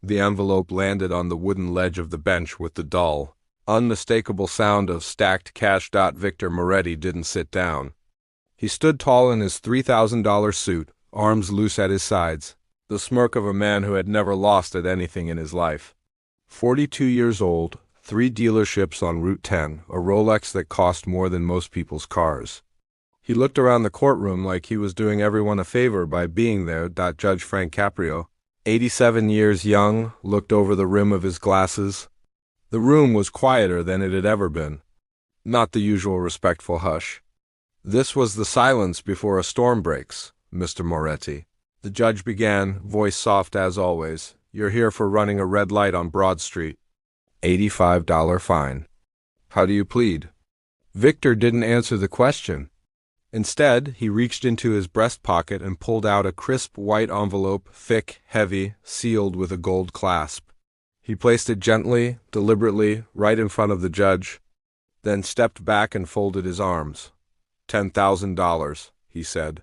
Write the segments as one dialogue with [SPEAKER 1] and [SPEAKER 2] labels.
[SPEAKER 1] The envelope landed on the wooden ledge of the bench with the dull, unmistakable sound of stacked cash. Victor Moretti didn't sit down. He stood tall in his $3,000 suit, arms loose at his sides, the smirk of a man who had never lost at anything in his life. 42 years old, 3 dealerships on Route 10, a Rolex that cost more than most people's cars. He looked around the courtroom like he was doing everyone a favor by being there. Judge Frank Caprio, 87 years young, looked over the rim of his glasses. The room was quieter than it had ever been. Not the usual respectful hush. This was the silence before a storm breaks, Mr. Moretti. The judge began, voice soft as always. You're here for running a red light on Broad Street. $85 fine. How do you plead? Victor didn't answer the question. Instead, he reached into his breast pocket and pulled out a crisp white envelope, thick, heavy, sealed with a gold clasp. He placed it gently, deliberately, right in front of the judge, then stepped back and folded his arms. $10,000, he said.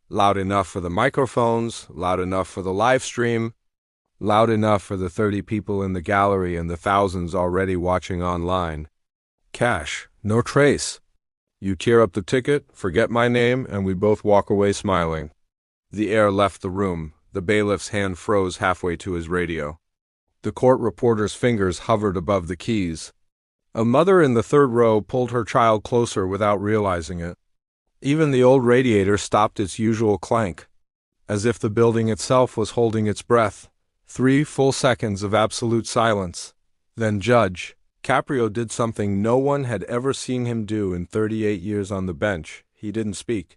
[SPEAKER 1] Loud enough for the microphones, loud enough for the live stream, loud enough for the 30 people in the gallery and the thousands already watching online. Cash, no trace. You tear up the ticket, forget my name, and we both walk away smiling. The air left the room. The bailiff's hand froze halfway to his radio. The court reporter's fingers hovered above the keys. A mother in the third row pulled her child closer without realizing it. Even the old radiator stopped its usual clank, as if the building itself was holding its breath. 3 full seconds of absolute silence. Then Judge Caprio did something no one had ever seen him do in 38 years on the bench. He didn't speak.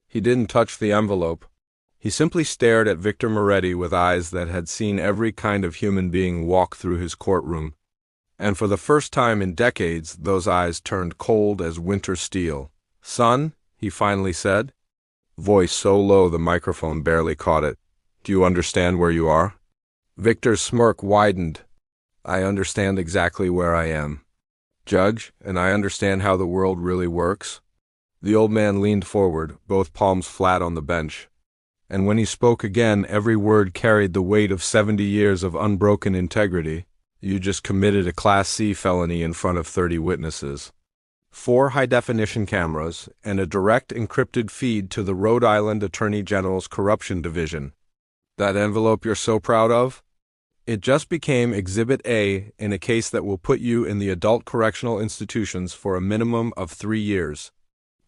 [SPEAKER 1] He didn't touch the envelope. He simply stared at Victor Moretti with eyes that had seen every kind of human being walk through his courtroom. And for the first time in decades, those eyes turned cold as winter steel. Son, he finally said, voice so low the microphone barely caught it. Do you understand where you are? Victor's smirk widened. I understand exactly where I am, Judge, and I understand how the world really works. The old man leaned forward, both palms flat on the bench. And when he spoke again, every word carried the weight of 70 years of unbroken integrity. You just committed a Class C felony in front of 30 witnesses. 4 high-definition cameras, and a direct encrypted feed to the Rhode Island Attorney General's Corruption Division. That envelope you're so proud of? It just became Exhibit A in a case that will put you in the adult correctional institutions for a minimum of 3 years.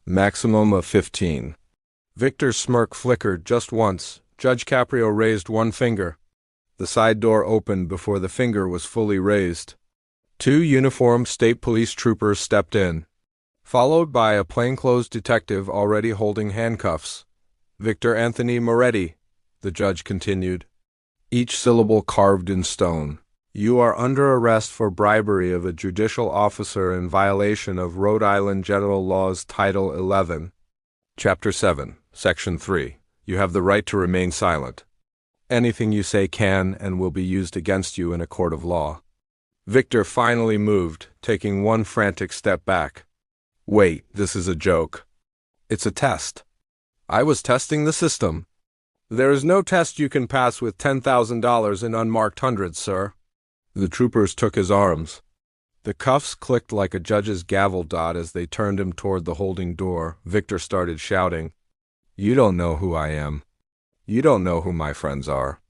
[SPEAKER 1] Maximum of 15. Victor's smirk flickered just once. Judge Caprio raised one finger. The side door opened before the finger was fully raised. 2 uniformed state police troopers stepped in, followed by a plainclothes detective already holding handcuffs. Victor Anthony Moretti, the judge continued, each syllable carved in stone. You are under arrest for bribery of a judicial officer in violation of Rhode Island General Laws Title 11, Chapter 7, Section 3. You have the right to remain silent. Anything you say can and will be used against you in a court of law. Victor finally moved, taking one frantic step back. Wait, this is a joke. It's a test. I was testing the system. There is no test you can pass with $10,000 in unmarked hundreds, sir. The troopers took his arms. The cuffs clicked like a judge's gavel dot as they turned him toward the holding door. Victor started shouting, You don't know who I am. You don't know who my friends are.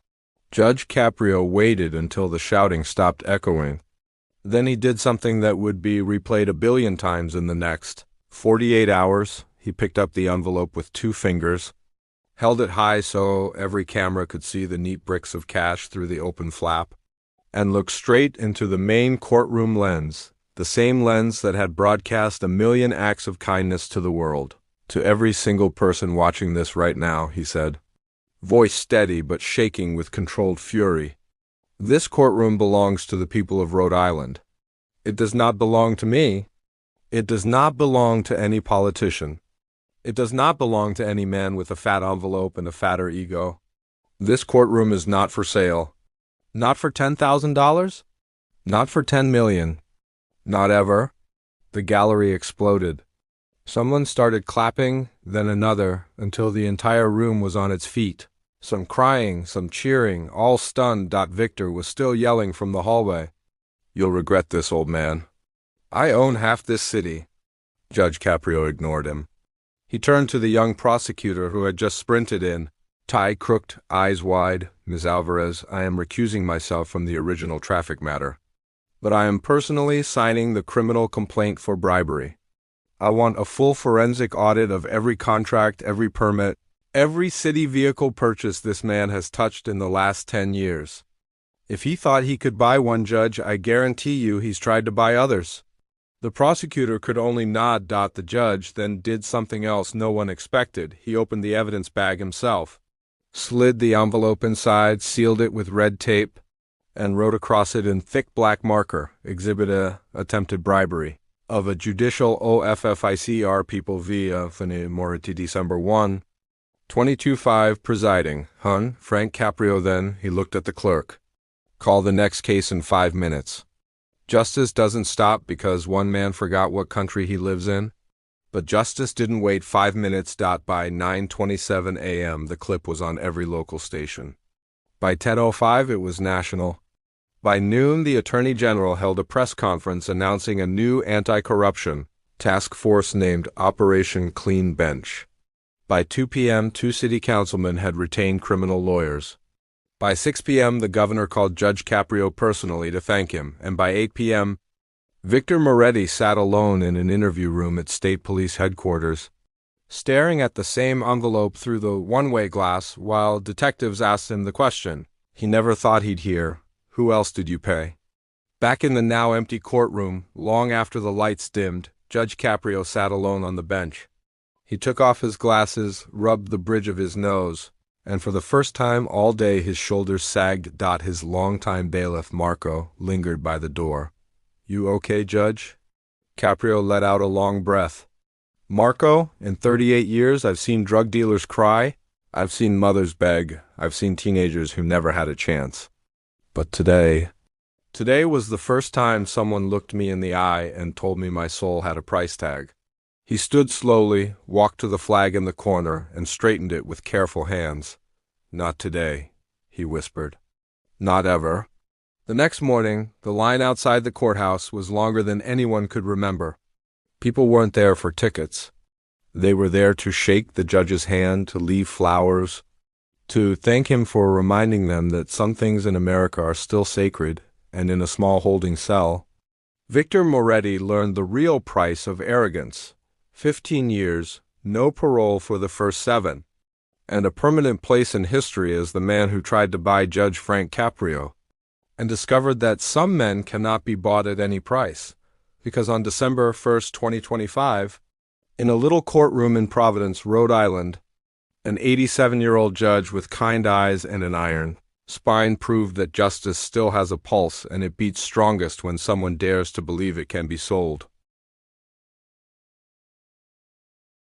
[SPEAKER 1] Judge Caprio waited until the shouting stopped echoing. Then he did something that would be replayed 1 billion times in the next 48 hours. He picked up the envelope with 2 fingers, held it high so every camera could see the neat bricks of cash through the open flap, and looked straight into the main courtroom lens, the same lens that had broadcast 1 million acts of kindness to the world. To every single person watching this right now, he said, voice steady but shaking with controlled fury. This courtroom belongs to the people of Rhode Island. It does not belong to me. It does not belong to any politician. It does not belong to any man with a fat envelope and a fatter ego. This courtroom is not for sale. Not for $10,000? Not for 10 million. Not ever. The gallery exploded. Someone started clapping, then another, until the entire room was on its feet. Some crying, some cheering, all stunned. Victor was still yelling from the hallway. "You'll regret this, old man. I own half this city." Judge Caprio ignored him. He turned to the young prosecutor who had just sprinted in, tie crooked, eyes wide. "Ms. Alvarez, I am recusing myself from the original traffic matter, but I am personally signing the criminal complaint for bribery. I want a full forensic audit of every contract, every permit, every city vehicle purchase this man has touched in the last 10 years. If he thought he could buy one, Judge, I guarantee you he's tried to buy others." The prosecutor could only nod. The judge then did something else no one expected. He opened the evidence bag himself, slid the envelope inside, sealed it with red tape, and wrote across it in thick black marker, "Exhibit A, attempted bribery of a judicial OFFICR people via Moriti December 1, 22-5 presiding. Hun, Frank Caprio." Then he looked at the clerk. "Call the next case in 5 minutes. Justice doesn't stop because one man forgot what country he lives in." But justice didn't wait 5 minutes. By 9:27 a.m., the clip was on every local station. By 10:05, it was national. By noon, the Attorney General held a press conference announcing a new anti-corruption task force named Operation Clean Bench. By 2 p.m., 2 city councilmen had retained criminal lawyers. By 6 p.m., the governor called Judge Caprio personally to thank him, and by 8 p.m., Victor Moretti sat alone in an interview room at State Police Headquarters, staring at the same envelope through the one-way glass while detectives asked him the question he never thought he'd hear: "Who else did you pay?" Back in the now-empty courtroom, long after the lights dimmed, Judge Caprio sat alone on the bench. He took off his glasses, rubbed the bridge of his nose, and for the first time all day his shoulders sagged. His longtime bailiff, Marco, lingered by the door. "You okay, Judge?" Caprio let out a long breath. "Marco, in 38 years I've seen drug dealers cry, I've seen mothers beg, I've seen teenagers who never had a chance. But today was the first time someone looked me in the eye and told me my soul had a price tag." He stood slowly, walked to the flag in the corner, and straightened it with careful hands. "Not today," he whispered. "Not ever." The next morning, the line outside the courthouse was longer than anyone could remember. People weren't there for tickets. They were there to shake the judge's hand, to leave flowers, to thank him for reminding them that some things in America are still sacred, and in a small holding cell, Victor Moretti learned the real price of arrogance. 15 years, no parole for the first 7, and a permanent place in history as the man who tried to buy Judge Frank Caprio, and discovered that some men cannot be bought at any price, because on December 1st, 2025, in a little courtroom in Providence, Rhode Island, an 87-year-old judge with kind eyes and an iron spine proved that justice still has a pulse, and it beats strongest when someone dares to believe it can be sold.